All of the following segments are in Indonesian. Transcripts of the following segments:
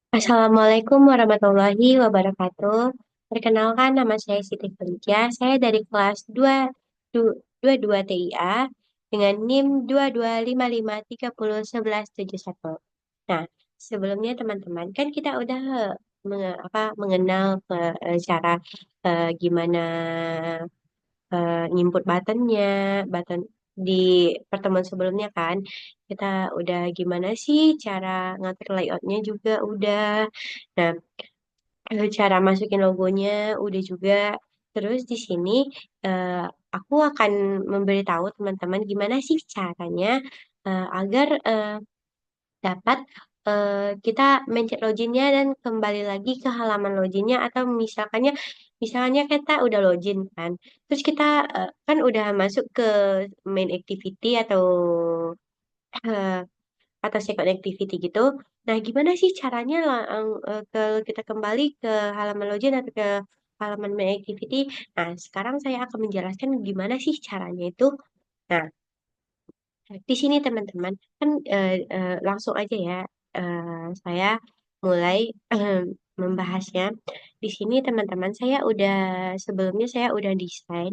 Assalamualaikum warahmatullahi wabarakatuh. Perkenalkan, nama saya Siti Felicia. Saya dari kelas 22 TIA dengan NIM 2255301171. Nah, sebelumnya teman-teman, kan kita udah mengenal cara gimana input button di pertemuan sebelumnya kan. Kita udah gimana sih cara ngatur layoutnya juga udah. Nah, cara masukin logonya udah juga. Terus di sini eh, aku akan memberitahu teman-teman gimana sih caranya agar dapat kita mencet loginnya dan kembali lagi ke halaman loginnya atau misalnya kita udah login kan. Terus kita kan udah masuk ke main activity eh, atau second activity gitu. Nah, gimana sih caranya lah kalau kita kembali ke halaman login atau ke halaman main activity? Nah, sekarang saya akan menjelaskan gimana sih caranya itu. Nah, di sini teman-teman kan langsung aja ya saya mulai membahasnya. Di sini teman-teman sebelumnya saya udah desain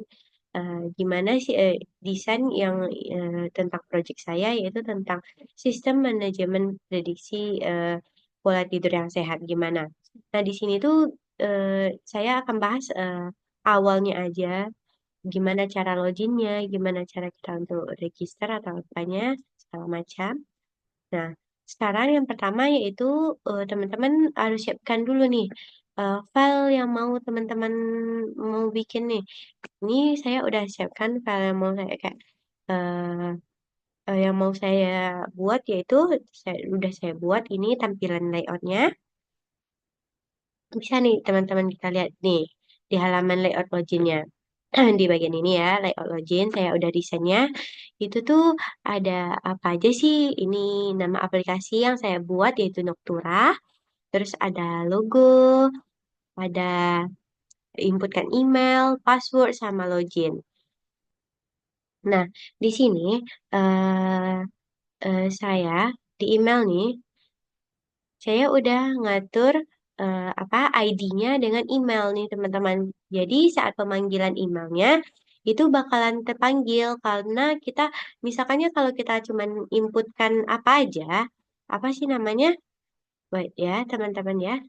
gimana sih desain yang tentang project saya yaitu tentang sistem manajemen prediksi pola tidur yang sehat gimana. Nah, di sini tuh saya akan bahas awalnya aja gimana cara loginnya, gimana cara kita untuk register atau apanya, segala macam. Nah, sekarang yang pertama yaitu teman-teman harus siapkan dulu nih file yang mau teman-teman mau bikin nih. Ini saya udah siapkan file yang mau saya kayak eh, yang mau saya buat yaitu udah saya buat ini tampilan layoutnya. Bisa nih teman-teman kita lihat nih di halaman layout loginnya. Di bagian ini ya, layout login, saya udah desainnya. Itu tuh ada apa aja sih? Ini nama aplikasi yang saya buat yaitu Noctura. Terus ada logo, ada inputkan email, password, sama login. Nah, di sini eh saya di email nih saya udah ngatur apa ID-nya dengan email nih teman-teman. Jadi saat pemanggilan emailnya itu bakalan terpanggil karena kita misalkannya kalau kita cuman inputkan apa aja, apa sih namanya? Wait ya teman-teman ya.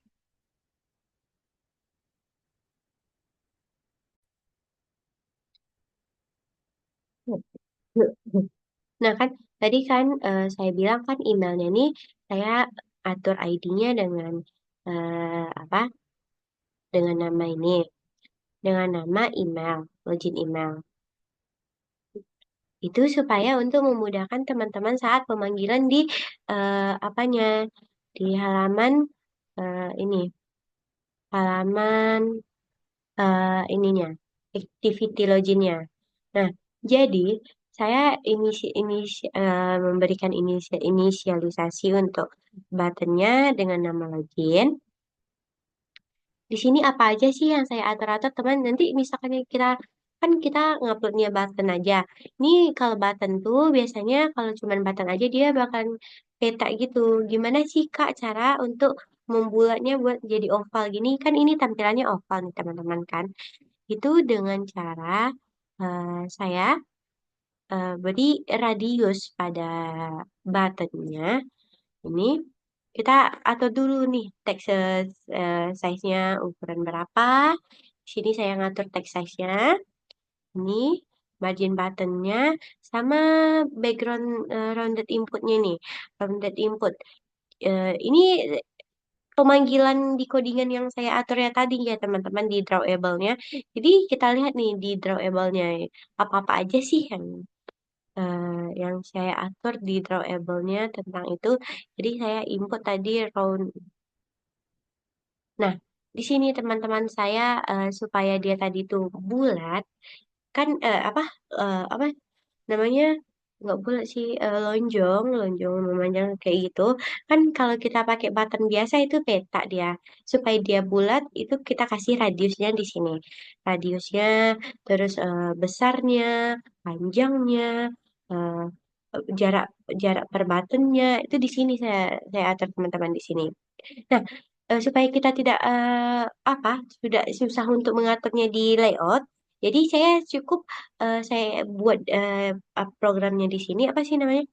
Nah kan tadi kan saya bilang kan emailnya nih saya atur ID-nya dengan apa? Dengan nama ini, dengan nama email, login email. Itu supaya untuk memudahkan teman-teman saat pemanggilan di apanya di halaman ini halaman ininya activity loginnya. Nah, jadi saya memberikan inisialisasi untuk buttonnya dengan nama login. Di sini apa aja sih yang saya atur-atur teman? Nanti misalkan kita nguploadnya button aja. Ini kalau button tuh biasanya kalau cuman button aja dia bakal peta gitu. Gimana sih Kak cara untuk membuatnya buat jadi oval gini? Kan ini tampilannya oval nih teman-teman kan. Itu dengan cara saya beri radius pada buttonnya. Ini kita atur dulu nih teks size-nya ukuran berapa. Di sini saya ngatur teks size-nya. Ini margin button-nya sama background rounded input-nya nih. Rounded input. Ini pemanggilan di codingan yang saya atur ya tadi ya teman-teman di drawable-nya. Jadi kita lihat nih di drawable-nya apa-apa aja sih yang saya atur di drawable-nya tentang itu. Jadi saya input tadi round. Nah, di sini teman-teman saya supaya dia tadi tuh bulat, kan apa namanya nggak bulat sih lonjong, lonjong memanjang kayak gitu. Kan kalau kita pakai button biasa itu peta dia. Supaya dia bulat itu kita kasih radiusnya di sini. Radiusnya, terus besarnya, panjangnya, eh, jarak jarak per buttonnya itu di sini saya atur teman-teman di sini. Nah, supaya kita tidak apa sudah susah untuk mengaturnya di layout, jadi saya cukup saya buat programnya di sini apa sih namanya?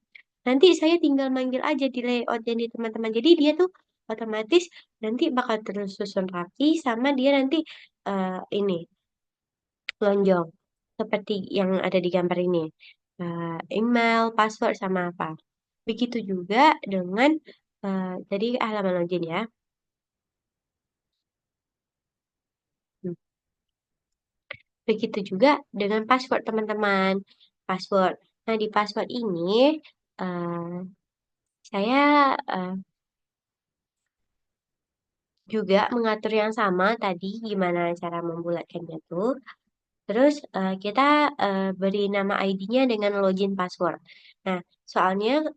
Nanti saya tinggal manggil aja di layout jadi teman-teman. Jadi dia tuh otomatis nanti bakal tersusun rapi sama dia nanti ini lonjong seperti yang ada di gambar ini. Email, password sama apa. Begitu juga dengan jadi halaman login ya. Hmm. Begitu juga dengan password teman-teman. Password. Nah, di password ini eh, saya eh, juga mengatur yang sama tadi gimana cara membulatkannya tuh. Terus kita beri nama ID-nya dengan login password. Nah, soalnya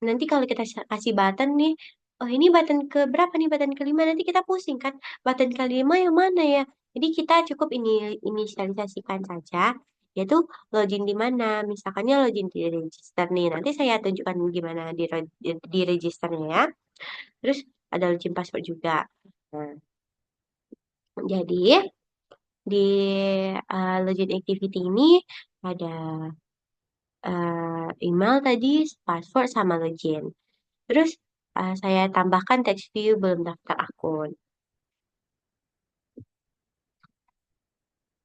nanti kalau kita kasih button nih, oh ini button ke berapa nih, button kelima, nanti kita pusing kan, button kelima yang mana ya? Jadi kita cukup ini inisialisasikan saja, yaitu login di mana. Misalkannya login di register nih, nanti saya tunjukkan gimana di registernya ya. Terus ada login password juga. Nah, jadi di login activity ini ada email tadi, password sama login. Terus saya tambahkan text view belum daftar akun.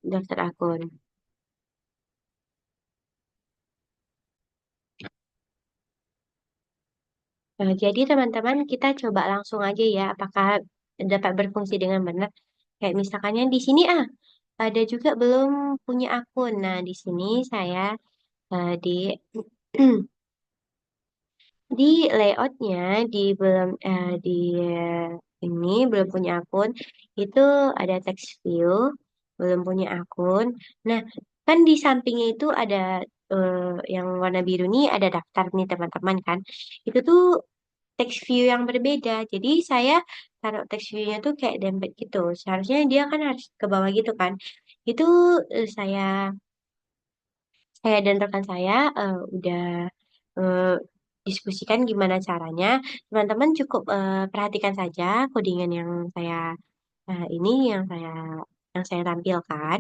Daftar akun. Jadi teman-teman kita coba langsung aja ya apakah dapat berfungsi dengan benar. Kayak misalkannya di sini ada juga belum punya akun. Nah, di sini saya di di layoutnya di belum di ini belum punya akun itu ada text view belum punya akun. Nah, kan di sampingnya itu ada eh, yang warna biru nih ada daftar nih teman-teman kan. Itu tuh text view yang berbeda. Jadi saya taruh text view-nya tuh kayak dempet gitu. Seharusnya dia kan harus ke bawah gitu kan. Itu saya dan rekan saya udah eh, diskusikan gimana caranya. Teman-teman cukup perhatikan saja codingan yang saya ini yang saya tampilkan.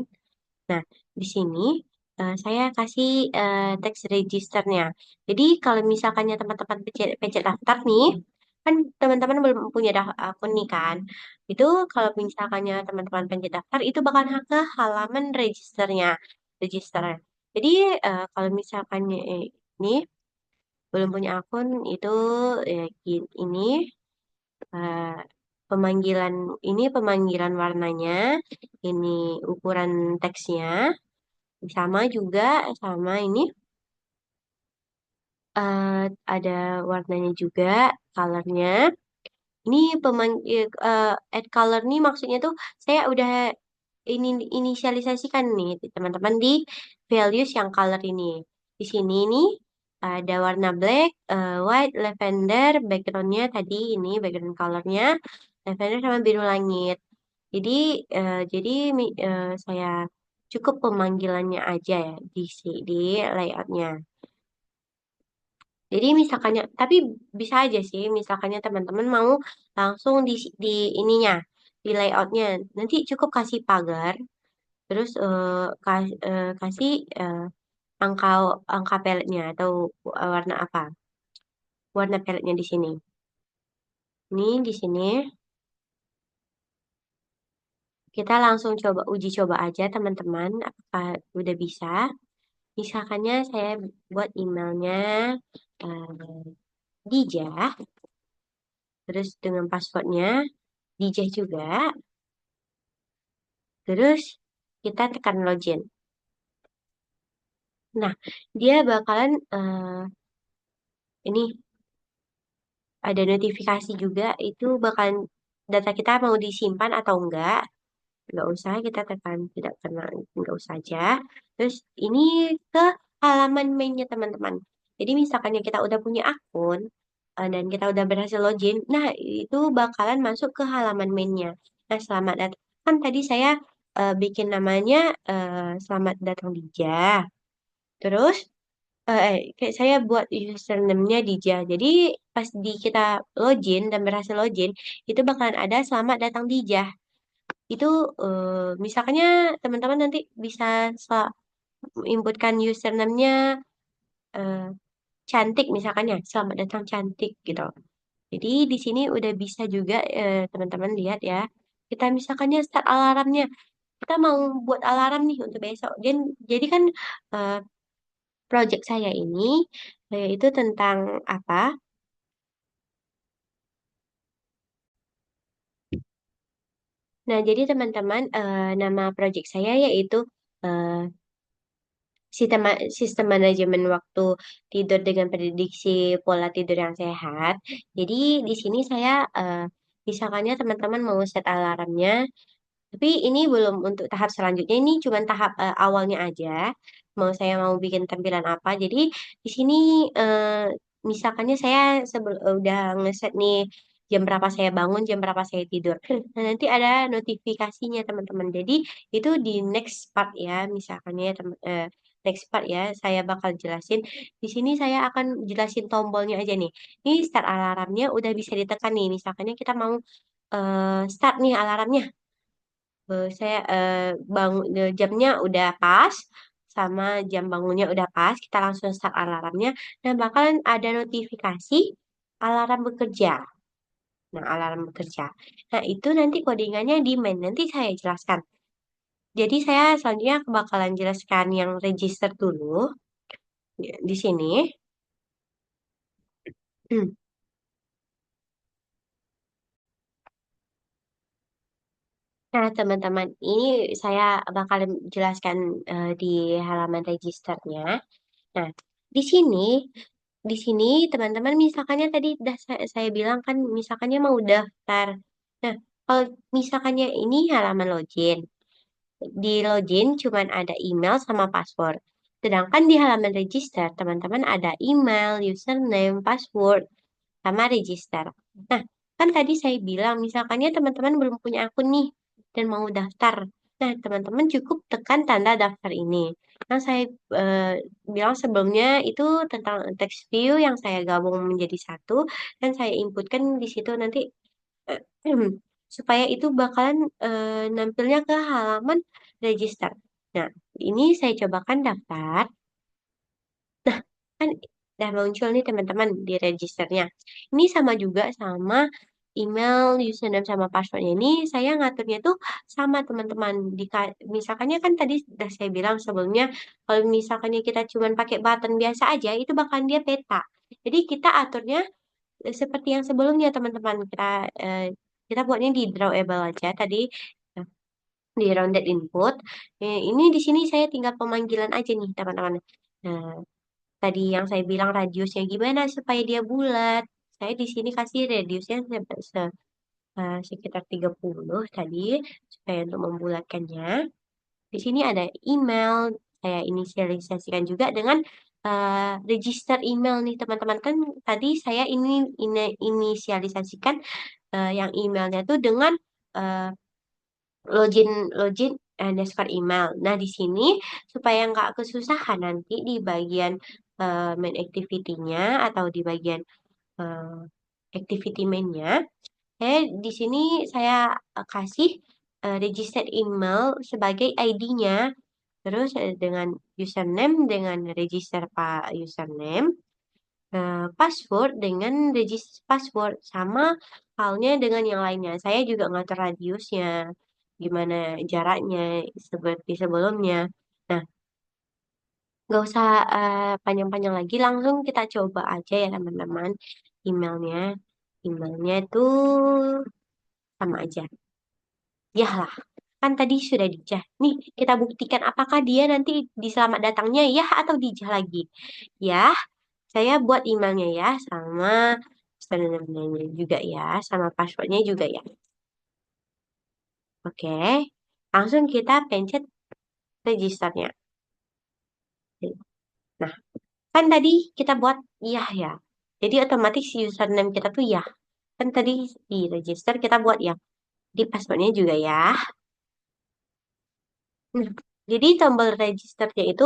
Nah, di sini saya kasih teks registernya. Jadi kalau misalkannya teman-teman pencet daftar nih, kan teman-teman belum punya akun nih kan. Itu kalau misalkannya teman-teman pencet daftar, itu bakal ke halaman registernya, register. Jadi kalau misalkannya ini belum punya akun, itu ini eh, pemanggilan pemanggilan warnanya, ini ukuran teksnya. Sama juga sama ini eh, ada warnanya juga, colornya. Ini add color nih maksudnya tuh saya udah ini inisialisasikan nih teman-teman di values yang color ini. Di sini nih ada warna black, white, lavender, backgroundnya tadi ini background colornya lavender sama biru langit. Jadi saya cukup pemanggilannya aja ya di layoutnya. Jadi misalkannya, tapi bisa aja sih, misalkannya teman-teman mau langsung di ininya, di layoutnya. Nanti cukup kasih pagar, terus kasih angka angka peletnya atau warna apa, warna peletnya di sini. Ini di sini kita langsung coba uji coba aja teman-teman, apakah udah bisa. Misalkannya saya buat emailnya eh, Dijah, terus dengan passwordnya Dijah juga. Terus kita tekan login. Nah, dia bakalan ini ada notifikasi juga itu bakalan data kita mau disimpan atau enggak. Enggak usah kita tekan tidak kena enggak usah aja. Terus ini ke halaman mainnya teman-teman. Jadi misalkannya kita udah punya akun dan kita udah berhasil login, nah itu bakalan masuk ke halaman mainnya. Nah, selamat datang. Kan tadi saya bikin namanya selamat datang Dija. Terus kayak saya buat username-nya Dija. Jadi pas di kita login dan berhasil login, itu bakalan ada selamat datang Dija. Itu misalnya teman-teman nanti bisa inputkan username-nya eh, cantik misalkan ya, selamat datang cantik gitu. Jadi di sini udah bisa juga teman-teman lihat ya. Kita misalkannya start alarmnya. Kita mau buat alarm nih untuk besok. Dan jadi kan eh, project saya ini itu tentang apa? Nah, jadi teman-teman nama project saya yaitu eh, sistem sistem manajemen waktu tidur dengan prediksi pola tidur yang sehat. Jadi di sini saya misalkannya teman-teman mau set alarmnya. Tapi ini belum untuk tahap selanjutnya. Ini cuma tahap awalnya aja. Mau bikin tampilan apa. Jadi di sini misalkannya saya udah ngeset nih jam berapa saya bangun, jam berapa saya tidur. Nah, nanti ada notifikasinya teman-teman. Jadi itu di next part ya, misalkannya ya next part ya, saya bakal jelasin. Di sini saya akan jelasin tombolnya aja nih. Ini start alarmnya udah bisa ditekan nih. Misalkannya kita mau start nih alarmnya. Saya bangun jamnya udah pas sama jam bangunnya udah pas, kita langsung start alarmnya dan bakalan ada notifikasi alarm bekerja. Nah, alarm bekerja. Nah, itu nanti codingannya di main. Nanti saya jelaskan. Jadi saya selanjutnya bakalan jelaskan yang register dulu di sini. Nah, teman-teman, ini saya bakal jelaskan di halaman registernya. Nah, di sini, di sini teman-teman misalkannya tadi udah saya bilang kan misalkannya mau daftar. Nah, kalau misalkannya ini halaman login, di login cuman ada email sama password. Sedangkan di halaman register, teman-teman ada email, username, password, sama register. Nah, kan tadi saya bilang misalkannya teman-teman belum punya akun nih dan mau daftar. Nah, teman-teman cukup tekan tanda daftar ini. Yang saya eh, bilang sebelumnya itu tentang text view yang saya gabung menjadi satu dan saya inputkan di situ nanti eh, supaya itu bakalan nampilnya ke halaman register. Nah, ini saya cobakan daftar. Nah, kan udah muncul nih teman-teman di registernya. Ini sama juga sama email, username sama passwordnya ini saya ngaturnya tuh sama teman-teman. Misalkannya kan tadi udah saya bilang sebelumnya kalau misalkannya kita cuma pakai button biasa aja itu bakalan dia peta. Jadi kita aturnya seperti yang sebelumnya teman-teman. Kita buatnya di drawable aja tadi eh, di rounded input. Ini di sini saya tinggal pemanggilan aja nih teman-teman. Nah, tadi yang saya bilang radiusnya gimana supaya dia bulat. Saya di sini kasih radiusnya sekitar 30 tadi supaya untuk membulatkannya. Di sini ada email, saya inisialisasikan juga dengan register email nih teman-teman. Kan tadi saya ini inisialisasikan yang emailnya tuh dengan eh, login login underscore email. Nah, di sini supaya nggak kesusahan nanti di bagian main activity-nya atau di bagian eh, activity main-nya, di sini saya kasih registered email sebagai ID-nya, terus dengan username dengan register Pak username, password dengan register password sama halnya dengan yang lainnya. Saya juga ngatur radiusnya, gimana jaraknya seperti sebelumnya. Nah, nggak usah panjang-panjang lagi, langsung kita coba aja ya teman-teman. Emailnya, emailnya tuh sama aja. Ya lah, kan tadi sudah dijah. Nih, kita buktikan apakah dia nanti di selamat datangnya ya atau dijah lagi. Ya, saya buat emailnya ya sama username-nya juga ya, sama passwordnya juga ya. Oke, langsung kita pencet registernya. Nah, kan tadi kita buat iya ya. Jadi otomatis username kita tuh ya. Kan tadi di register kita buat ya. Di passwordnya juga ya. Jadi tombol registernya itu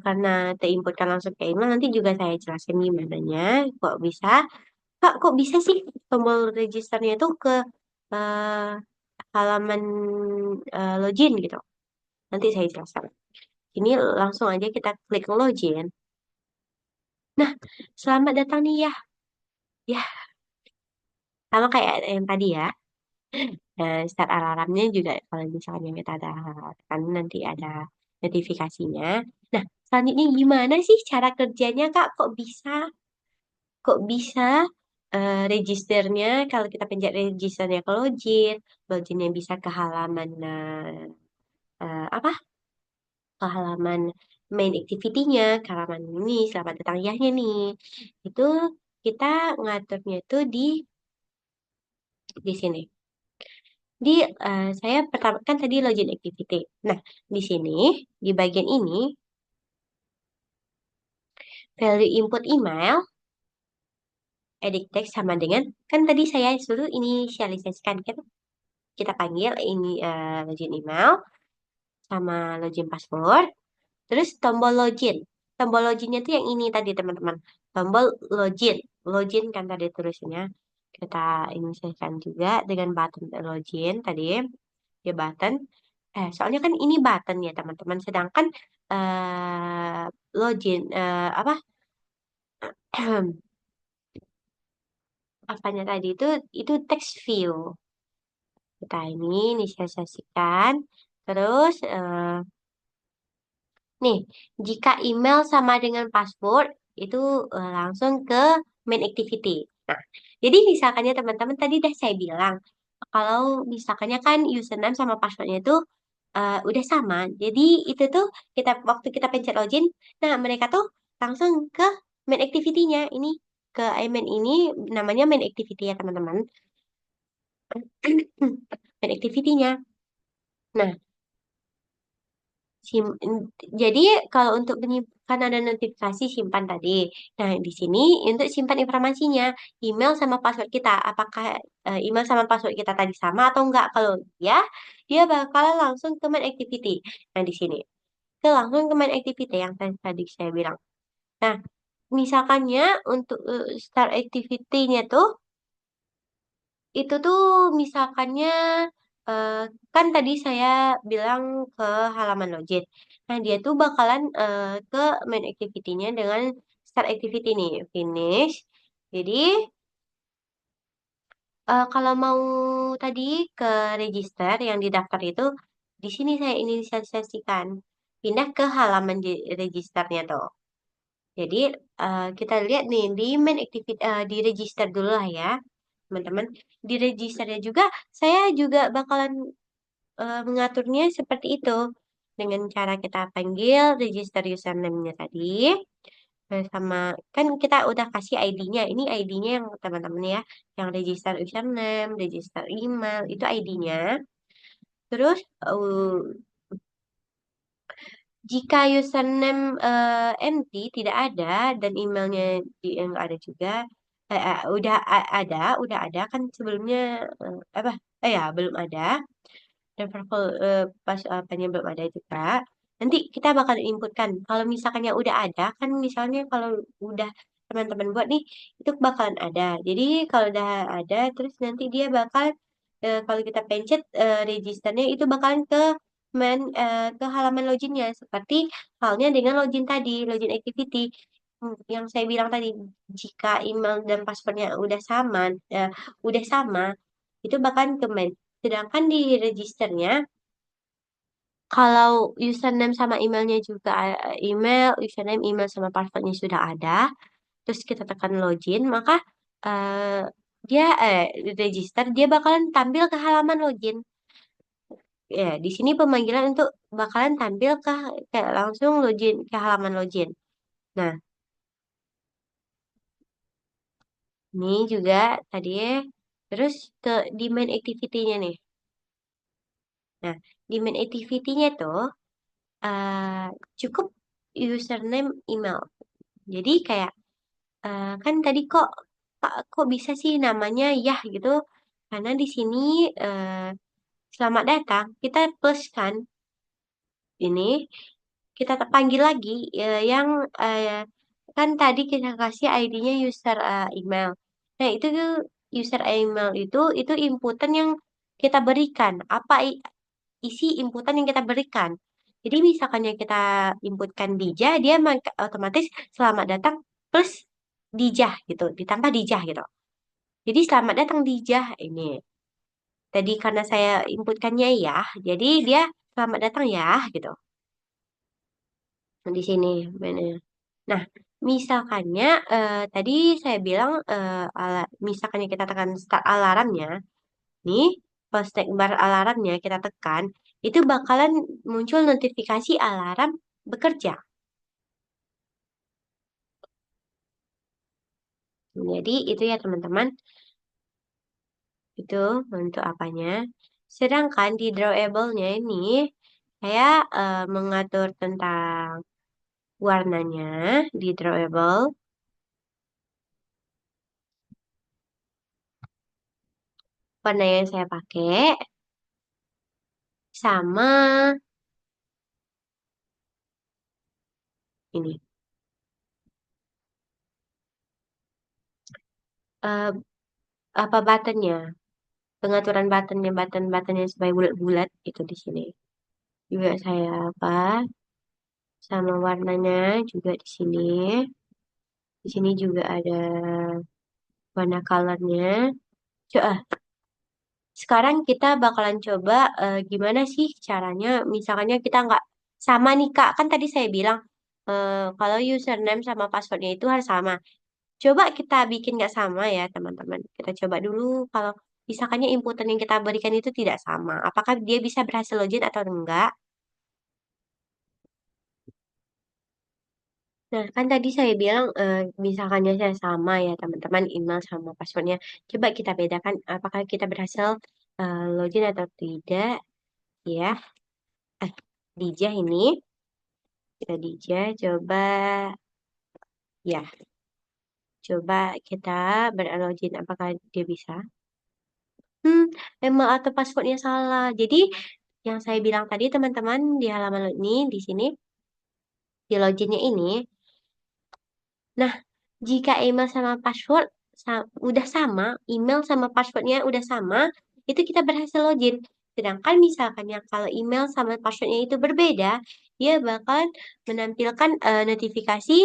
karena terinputkan langsung ke email, nanti juga saya jelaskan gimana kok bisa. Kak, kok bisa sih tombol registernya itu ke eh, halaman login gitu. Nanti saya jelaskan. Ini langsung aja kita klik login. Nah, selamat datang nih ya. Ya, sama kayak yang tadi ya. Start alarmnya juga kalau misalnya kita ada kan nanti ada notifikasinya. Nah, selanjutnya gimana sih cara kerjanya Kak? Kok bisa registernya kalau kita pencet registernya ke login, loginnya bisa ke halaman apa? Ke halaman main activity-nya, ke halaman ini selamat datang yahnya nih. Itu kita ngaturnya itu di sini. Saya pertama kan tadi login activity. Nah, di sini di bagian ini value input email edit text sama dengan kan tadi saya suruh inisialisasikan kan kita panggil ini login email sama login password terus tombol login. Tombol loginnya tuh yang ini tadi teman-teman. Tombol login. Login kan tadi tulisnya. Kita inisialisasikan juga dengan button login tadi. Ya button. Soalnya kan ini button ya teman-teman. Sedangkan login apa apanya tadi itu text view. Kita ini inisialisasikan. Terus nih, jika email sama dengan password itu langsung ke main activity. Nah, jadi misalkannya teman-teman tadi udah saya bilang kalau misalkannya kan username sama passwordnya itu udah sama. Jadi itu tuh waktu kita pencet login, nah mereka tuh langsung ke main activity-nya. Ini ke main ini namanya main activity ya teman-teman. Main activity-nya. Nah, Sim, jadi kalau untuk kan ada notifikasi simpan tadi. Nah, di sini untuk simpan informasinya, email sama password kita. Apakah email sama password kita tadi sama atau enggak? Kalau ya, dia bakalan langsung ke main activity. Nah, di sini. Langsung ke main activity yang tadi saya bilang. Nah, misalkannya untuk start activity-nya tuh itu tuh misalkannya eh, kan tadi saya bilang ke halaman login. Nah, dia tuh bakalan ke main activity-nya dengan start activity nih, finish. Jadi, kalau mau tadi ke register yang di daftar itu, di sini saya inisialisasikan. Pindah ke halaman di registernya tuh. Jadi, kita lihat nih di main activity, di register dulu lah ya, teman-teman. Di registernya juga, saya juga bakalan mengaturnya seperti itu dengan cara kita panggil register username-nya tadi sama kan kita udah kasih ID-nya ini ID-nya yang teman-teman ya yang register username register email itu ID-nya terus jika username empty tidak ada dan emailnya nggak ada juga udah ada kan sebelumnya apa ya belum ada dan purple pas apanya belum ada itu Kak. Nanti kita bakal inputkan. Kalau misalkannya udah ada, kan misalnya kalau udah teman-teman buat nih, itu bakalan ada. Jadi kalau udah ada, terus nanti dia bakal kalau kita pencet registernya itu bakalan ke halaman loginnya. Seperti halnya dengan login tadi, login activity. Yang saya bilang tadi, jika email dan passwordnya eh, udah sama, itu bakalan ke main. Sedangkan di registernya, kalau username sama emailnya juga username, email sama passwordnya sudah ada, terus kita tekan login, maka eh, dia register, dia bakalan tampil ke halaman login. Ya, di sini pemanggilan untuk bakalan tampil ke langsung login ke halaman login. Nah, ini juga tadi ya. Terus di main activity-nya nih. Nah, di main activity-nya tuh eh, cukup username email. Jadi kayak kan tadi kok bisa sih namanya Yah gitu? Karena di sini selamat datang kita plus kan ini kita panggil lagi yang kan tadi kita kasih ID-nya user email. Nah, itu tuh user email itu inputan yang kita berikan. Apa isi inputan yang kita berikan? Jadi misalkan yang kita inputkan Dija, dia otomatis selamat datang plus Dijah gitu, ditambah Dijah gitu. Jadi selamat datang Dijah ini. Tadi karena saya inputkannya ya, jadi dia selamat datang ya gitu. Di sini mana? Nah, misalkannya tadi saya bilang misalkannya kita tekan start alarmnya, nih pas snack bar alarmnya kita tekan, itu bakalan muncul notifikasi alarm bekerja. Jadi itu ya teman-teman, itu untuk apanya. Sedangkan di drawable-nya ini, saya mengatur tentang warnanya di drawable, warna yang saya pakai, sama ini. eh, Apa buttonnya, pengaturan buttonnya supaya bulat-bulat itu di sini juga saya apa, sama warnanya juga di sini juga ada warna colornya. Coba sekarang kita bakalan coba gimana sih caranya, misalnya kita nggak sama nih Kak, kan tadi saya bilang kalau username sama passwordnya itu harus sama. Coba kita bikin nggak sama ya teman-teman. Kita coba dulu kalau misalkannya inputan yang kita berikan itu tidak sama. Apakah dia bisa berhasil login atau enggak? Nah, kan tadi saya bilang misalkannya saya sama ya teman-teman email sama passwordnya. Coba kita bedakan apakah kita berhasil login atau tidak ya. Eh, Dija ini. Kita Dija coba ya. Coba kita berlogin apakah dia bisa? Hmm, email atau passwordnya salah. Jadi yang saya bilang tadi teman-teman di halaman ini di sini di loginnya ini. Nah, jika email sama password udah sama, email sama passwordnya udah sama, itu kita berhasil login. Sedangkan misalkan ya kalau email sama passwordnya itu berbeda, dia bakal menampilkan notifikasi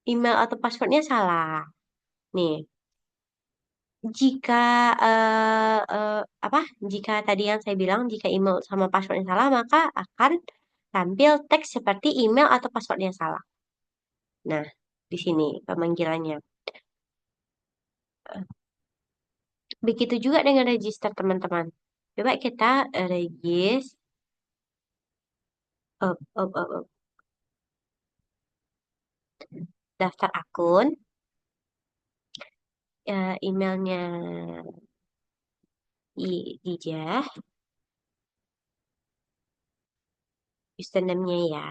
email atau passwordnya salah. Nih, jika apa? Jika tadi yang saya bilang jika email sama passwordnya salah, maka akan tampil teks seperti email atau passwordnya salah. Nah, di sini pemanggilannya. Begitu juga dengan register teman-teman. Coba kita regis up, daftar akun, emailnya Dija, username-nya ya,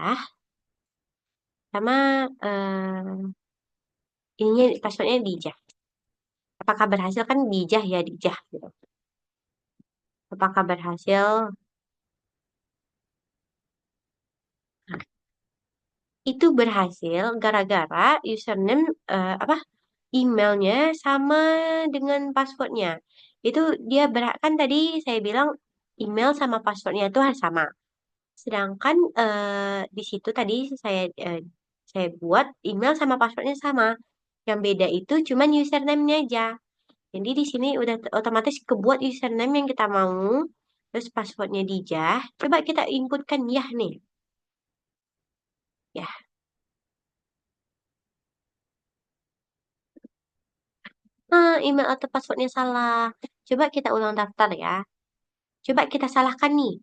sama ininya passwordnya Dija. Apakah berhasil kan Dija ya Dija gitu. Apakah berhasil? Nah, itu berhasil gara-gara username apa emailnya sama dengan passwordnya. Itu dia kan tadi saya bilang email sama passwordnya itu harus sama. Sedangkan di situ tadi saya saya buat email sama passwordnya sama. Yang beda itu cuman username-nya aja. Jadi di sini udah otomatis kebuat username yang kita mau, terus passwordnya Dijah. Coba kita inputkan ya nih. Ya, email atau passwordnya salah. Coba kita ulang daftar ya. Coba kita salahkan nih.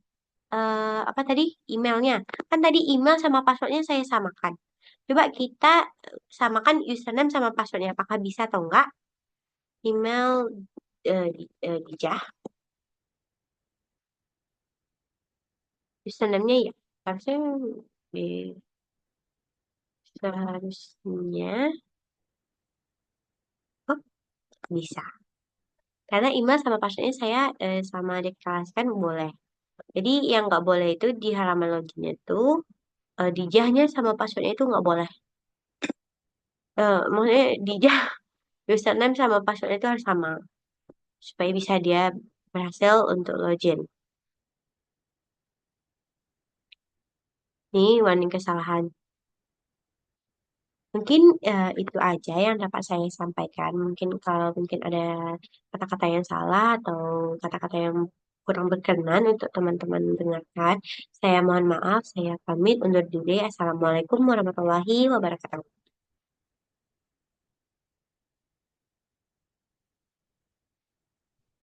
Apa tadi? Emailnya. Kan tadi email sama passwordnya saya samakan. Coba kita samakan username sama passwordnya. Apakah bisa atau enggak? Email Dijah. Username-nya ya. Harusnya di- seharusnya oh, bisa. Karena email sama passwordnya saya sama deklarasikan boleh. Jadi yang nggak boleh itu di halaman loginnya tuh dijahnya sama passwordnya itu nggak boleh. Maksudnya dijah username sama passwordnya itu harus sama supaya bisa dia berhasil untuk login. Ini warning kesalahan. Mungkin itu aja yang dapat saya sampaikan. Mungkin kalau mungkin ada kata-kata yang salah atau kata-kata yang kurang berkenan untuk teman-teman dengarkan, saya mohon maaf. Saya pamit undur diri. Assalamualaikum warahmatullahi wabarakatuh.